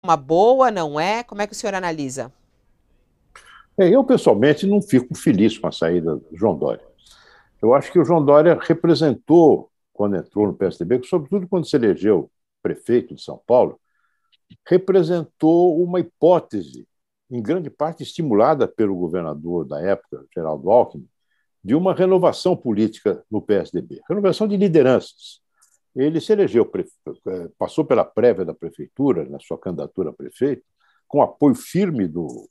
uma boa, não é? Como é que o senhor analisa? Eu, pessoalmente, não fico feliz com a saída do João Dória. Eu acho que o João Dória representou, quando entrou no PSDB, sobretudo quando se elegeu prefeito de São Paulo, representou uma hipótese, em grande parte estimulada pelo governador da época, Geraldo Alckmin, de uma renovação política no PSDB, renovação de lideranças. Ele se elegeu, passou pela prévia da prefeitura, na sua candidatura a prefeito, com apoio firme do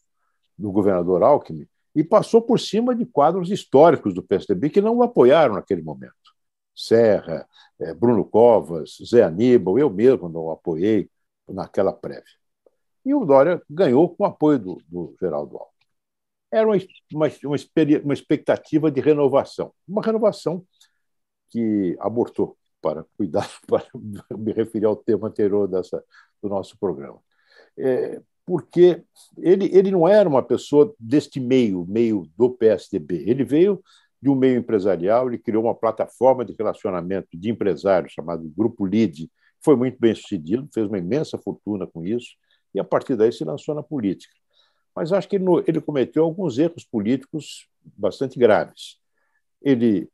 governador Alckmin, e passou por cima de quadros históricos do PSDB que não o apoiaram naquele momento. Serra, Bruno Covas, Zé Aníbal, eu mesmo não o apoiei naquela prévia. E o Dória ganhou com o apoio do Geraldo Alckmin. Era uma expectativa de renovação, uma renovação que abortou, para cuidar, para me referir ao tema anterior do nosso programa. Porque ele não era uma pessoa deste meio do PSDB. Ele veio de um meio empresarial, ele criou uma plataforma de relacionamento de empresários chamado Grupo LIDE, foi muito bem sucedido, fez uma imensa fortuna com isso, e a partir daí se lançou na política. Mas acho que ele cometeu alguns erros políticos bastante graves. Ele,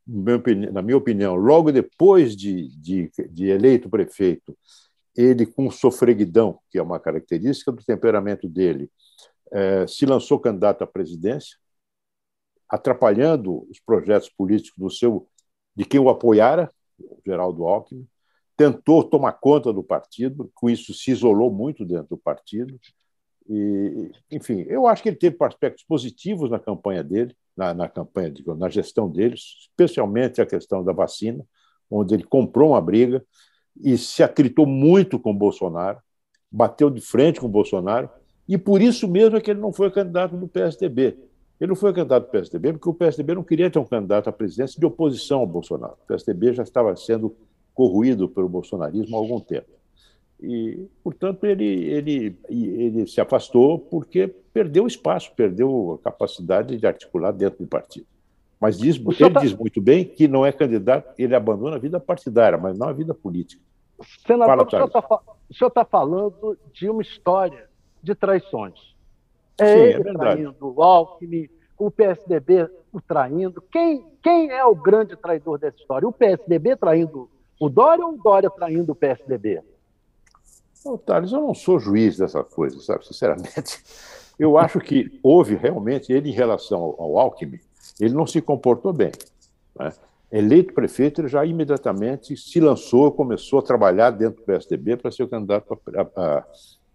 na minha opinião, logo depois de eleito prefeito, ele, com sofreguidão, que é uma característica do temperamento dele, se lançou candidato à presidência, atrapalhando os projetos políticos de quem o apoiara, o Geraldo Alckmin, tentou tomar conta do partido, com isso se isolou muito dentro do partido. E, enfim, eu acho que ele teve aspectos positivos na campanha dele, na gestão dele, especialmente a questão da vacina, onde ele comprou uma briga e se atritou muito com o Bolsonaro, bateu de frente com o Bolsonaro, e por isso mesmo é que ele não foi candidato do PSDB. Ele não foi candidato do PSDB porque o PSDB não queria ter um candidato à presidência de oposição ao Bolsonaro. O PSDB já estava sendo corroído pelo bolsonarismo há algum tempo. E, portanto, ele se afastou porque perdeu espaço, perdeu a capacidade de articular dentro do partido. Mas ele diz muito bem que não é candidato, ele abandona a vida partidária, mas não a vida política. Fala, Senador, Thales. o senhor está falando de uma história de traições. Sim, É é ele verdade. traindo o Alckmin, o PSDB o traindo. Quem é o grande traidor dessa história? O PSDB traindo o Dória ou o Dória traindo o PSDB? Thales, eu não sou juiz dessa coisa, sabe, sinceramente. Eu acho que houve realmente, ele em relação ao Alckmin, ele não se comportou bem. Né? Eleito prefeito, ele já imediatamente se lançou, começou a trabalhar dentro do PSDB para ser o candidato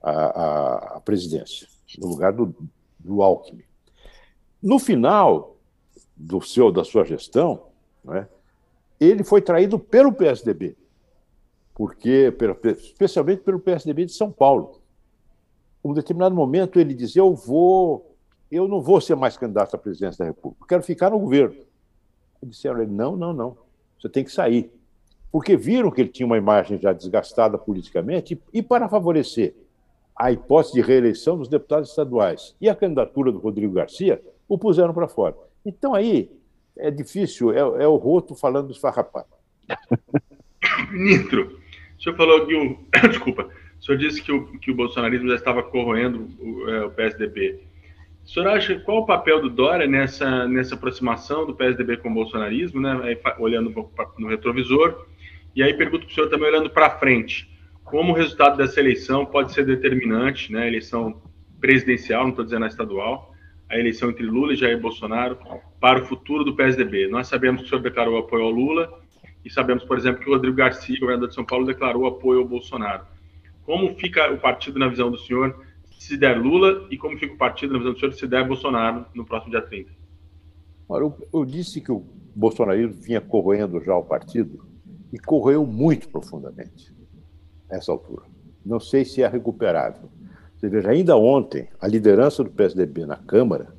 à presidência, no lugar do Alckmin. No final da sua gestão, né, ele foi traído pelo PSDB, especialmente pelo PSDB de São Paulo. Em um determinado momento, ele dizia: eu não vou ser mais candidato à presidência da República, eu quero ficar no governo. E disseram: não, você tem que sair. Porque viram que ele tinha uma imagem já desgastada politicamente e para favorecer a hipótese de reeleição dos deputados estaduais e a candidatura do Rodrigo Garcia, o puseram para fora. Então, aí, é difícil, é o roto falando esfarrapado. Ministro, o senhor falou que desculpa, o senhor disse que o bolsonarismo já estava corroendo o PSDB. O senhor acha qual o papel do Dória nessa aproximação do PSDB com o bolsonarismo, né? Olhando no retrovisor? E aí pergunto para o senhor também, olhando para frente, como o resultado dessa eleição pode ser determinante, né? A eleição presidencial, não estou dizendo a estadual, a eleição entre Lula e Jair Bolsonaro, para o futuro do PSDB. Nós sabemos que o senhor declarou apoio ao Lula e sabemos, por exemplo, que o Rodrigo Garcia, governador de São Paulo, declarou apoio ao Bolsonaro. Como fica o partido na visão do senhor se der Lula e como fica o partido na visão do senhor se der Bolsonaro no próximo dia 30? Olha, eu disse que o bolsonarismo vinha corroendo já o partido e corroeu muito profundamente nessa altura. Não sei se é recuperável. Você veja, ainda ontem, a liderança do PSDB na Câmara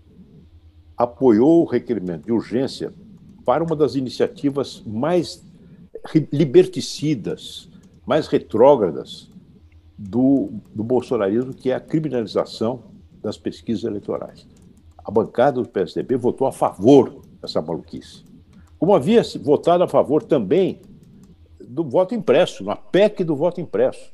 apoiou o requerimento de urgência para uma das iniciativas mais liberticidas, mais retrógradas do bolsonarismo, que é a criminalização das pesquisas eleitorais. A bancada do PSDB votou a favor dessa maluquice. Como havia votado a favor também do voto impresso, na PEC do voto impresso.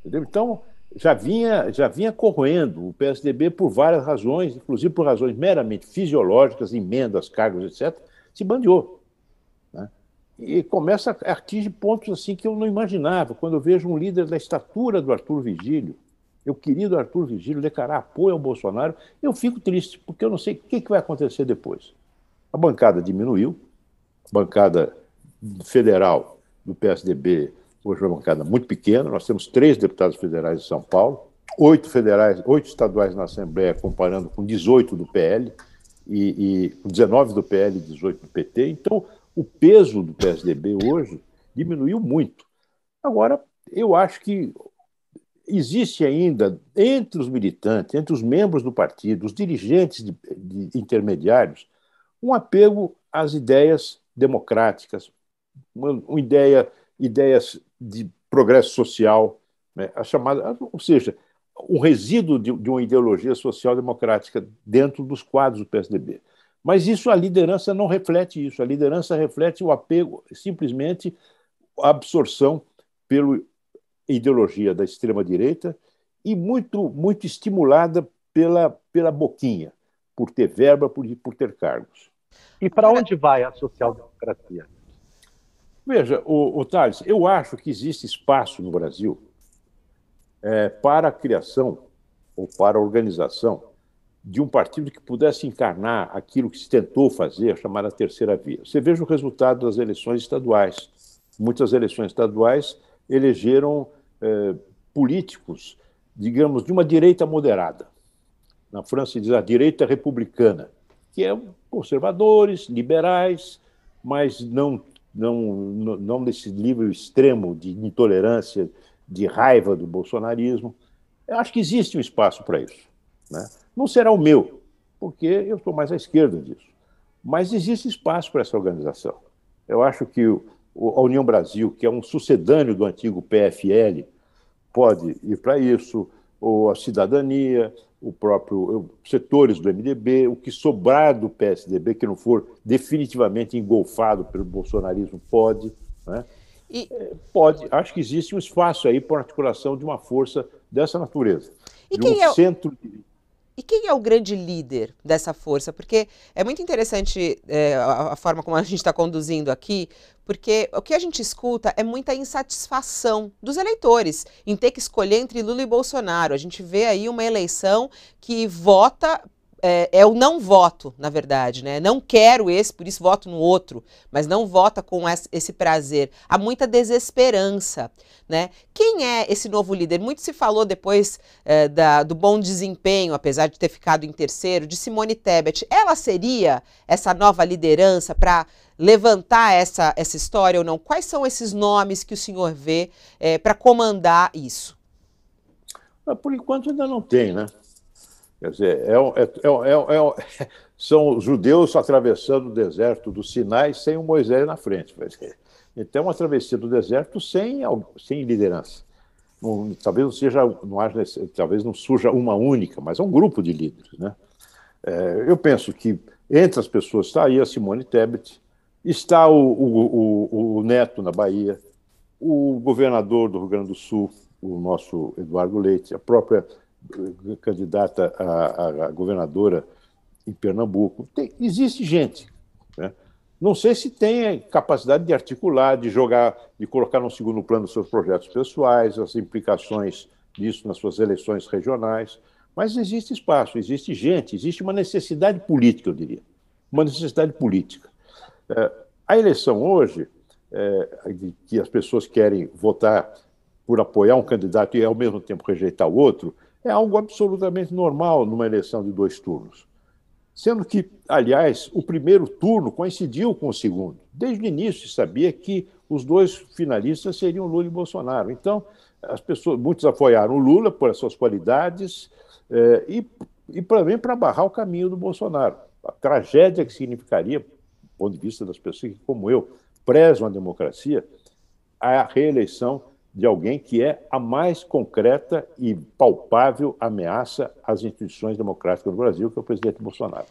Entendeu? Então, já vinha corroendo o PSDB por várias razões, inclusive por razões meramente fisiológicas, emendas, cargos, etc., se bandeou. Né? E começa a atingir pontos assim que eu não imaginava. Quando eu vejo um líder da estatura do Arthur Vigílio, o querido Arthur Vigílio, declarar apoio ao Bolsonaro, eu fico triste, porque eu não sei o que vai acontecer depois. A bancada diminuiu, a bancada federal do PSDB hoje é uma bancada muito pequena, nós temos 3 deputados federais de São Paulo, 8 estaduais na Assembleia, comparando com 18 do PL, e 19 do PL e 18 do PT. Então, o peso do PSDB hoje diminuiu muito. Agora, eu acho que existe ainda, entre os militantes, entre os membros do partido, os dirigentes de intermediários, um apego às ideias democráticas, ideias de progresso social, né, ou seja, um resíduo de uma ideologia social-democrática dentro dos quadros do PSDB. Mas isso, a liderança não reflete isso. A liderança reflete o apego, simplesmente a absorção pela ideologia da extrema-direita e muito estimulada pela boquinha, por ter verba, por ter cargos. E para onde vai a social-democracia? Veja, o Thales, eu acho que existe espaço no Brasil para a criação ou para a organização de um partido que pudesse encarnar aquilo que se tentou fazer, chamada terceira via. Você veja o resultado das eleições estaduais. Muitas eleições estaduais elegeram políticos, digamos, de uma direita moderada. Na França se diz a direita republicana, que é conservadores, liberais, mas não nesse nível extremo de intolerância, de raiva do bolsonarismo. Eu acho que existe um espaço para isso. Né? Não será o meu, porque eu estou mais à esquerda disso. Mas existe espaço para essa organização. Eu acho que a União Brasil, que é um sucedâneo do antigo PFL, pode ir para isso, ou a Cidadania, setores do MDB, o que sobrar do PSDB, que não for definitivamente engolfado pelo bolsonarismo, pode. Né? Pode. Acho que existe um espaço aí para a articulação de uma força dessa natureza. E quem é o grande líder dessa força? Porque é muito interessante a forma como a gente está conduzindo aqui, porque o que a gente escuta é muita insatisfação dos eleitores em ter que escolher entre Lula e Bolsonaro. A gente vê aí uma eleição que vota... É o não voto, na verdade, né? Não quero esse, por isso voto no outro, mas não vota com esse prazer. Há muita desesperança, né? Quem é esse novo líder? Muito se falou depois do bom desempenho, apesar de ter ficado em terceiro, de Simone Tebet. Ela seria essa nova liderança para levantar essa história ou não? Quais são esses nomes que o senhor vê para comandar isso? Por enquanto ainda não tem, né? Quer dizer, são os judeus atravessando o deserto do Sinai sem o Moisés na frente. Então, uma travessia do deserto sem liderança. Talvez não surja uma única, mas é um grupo de líderes. Né? Eu penso que entre as pessoas está aí a Simone Tebet, está o Neto na Bahia, o governador do Rio Grande do Sul, o nosso Eduardo Leite, a própria candidata a governadora em Pernambuco. Existe gente. Né? Não sei se tem capacidade de articular, de colocar no segundo plano os seus projetos pessoais, as implicações disso nas suas eleições regionais, mas existe espaço, existe gente, existe uma necessidade política, eu diria. Uma necessidade política. A eleição hoje, que as pessoas querem votar por apoiar um candidato e, ao mesmo tempo, rejeitar o outro, é algo absolutamente normal numa eleição de 2 turnos. Sendo que, aliás, o primeiro turno coincidiu com o segundo. Desde o início se sabia que os 2 finalistas seriam Lula e Bolsonaro. Então, muitos apoiaram o Lula por as suas qualidades e também para barrar o caminho do Bolsonaro. A tragédia que significaria, do ponto de vista das pessoas que, como eu, prezam a democracia, a reeleição de alguém que é a mais concreta e palpável ameaça às instituições democráticas do Brasil, que é o presidente Bolsonaro.